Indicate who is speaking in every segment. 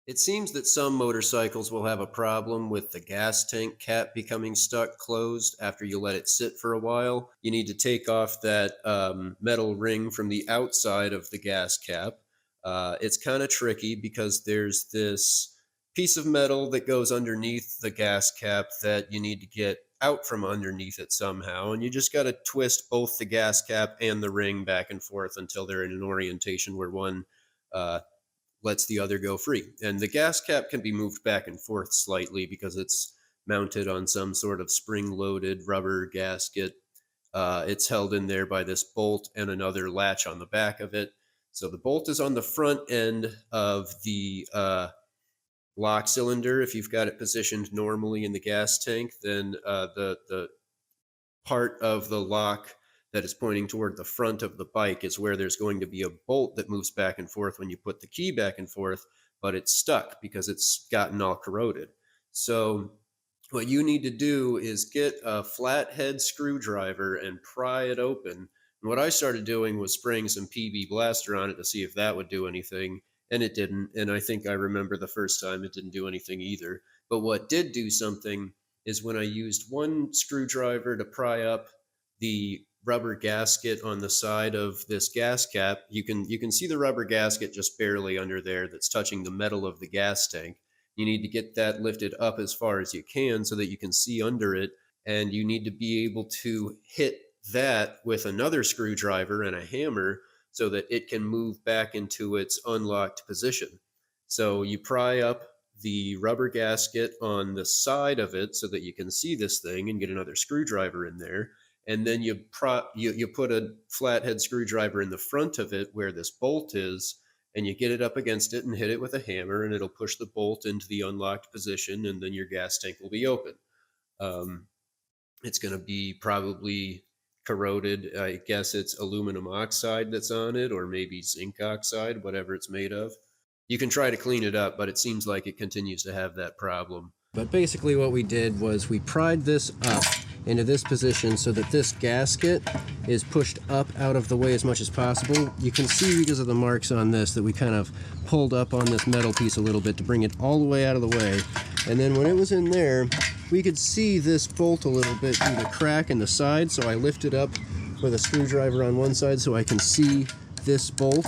Speaker 1: It seems that some motorcycles will have a problem with the gas tank cap becoming stuck closed after you let it sit for a while. You need to take off that metal ring from the outside of the gas cap. It's kind of tricky because there's this piece of metal that goes underneath the gas cap that you need to get out from underneath it somehow. And you just got to twist both the gas cap and the ring back and forth until they're in an orientation where one uh, lets the other go free. And the gas cap can be moved back and forth slightly because it's mounted on some sort of spring loaded rubber gasket. It's held in there by this bolt and another latch on the back of it. So the bolt is on the front end of the lock cylinder. If you've got it positioned normally in the gas tank, then the part of the lock that is pointing toward the front of the bike is where there's going to be a bolt that moves back and forth when you put the key back and forth, but it's stuck because it's gotten all corroded. So what you need to do is get a flathead screwdriver and pry it open. And what I started doing was spraying some PB Blaster on it to see if that would do anything, and it didn't. And I think I remember the first time it didn't do anything either. But what did do something is when I used one screwdriver to pry up the rubber gasket on the side of this gas cap. You can see the rubber gasket just barely under there that's touching the metal of the gas tank. You need to get that lifted up as far as you can so that you can see under it, and you need to be able to hit that with another screwdriver and a hammer so that it can move back into its unlocked position. So you pry up the rubber gasket on the side of it so that you can see this thing and get another screwdriver in there. And then you put a flathead screwdriver in the front of it where this bolt is, and you get it up against it and hit it with a hammer, and it'll push the bolt into the unlocked position, and then your gas tank will be open. It's going to be probably corroded. I guess it's aluminum oxide that's on it, or maybe zinc oxide, whatever it's made of. You can try to clean it up, but it seems like it continues to have that problem.
Speaker 2: But basically what we did was we pried this up into this position so that this gasket is pushed up out of the way as much as possible. You can see because of the marks on this that we kind of pulled up on this metal piece a little bit to bring it all the way out of the way. And then when it was in there, we could see this bolt a little bit through the crack in the side, so I lifted up with a screwdriver on one side so I can see this bolt.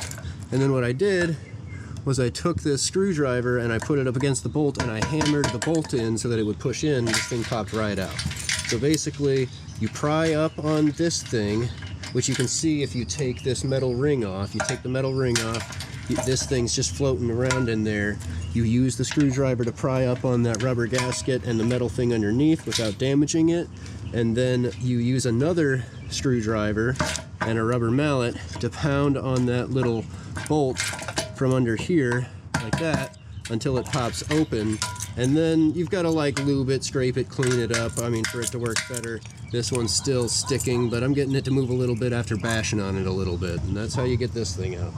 Speaker 2: And then what I did was I took this screwdriver and I put it up against the bolt and I hammered the bolt in so that it would push in, and this thing popped right out. So basically, you pry up on this thing, which you can see if you take this metal ring off. You take the metal ring off, this thing's just floating around in there. You use the screwdriver to pry up on that rubber gasket and the metal thing underneath without damaging it, and then you use another screwdriver and a rubber mallet to pound on that little bolt from under here, like that, until it pops open. And then you've got to like lube it, scrape it, clean it up, I mean, for it to work better. This one's still sticking, but I'm getting it to move a little bit after bashing on it a little bit, and that's how you get this thing out.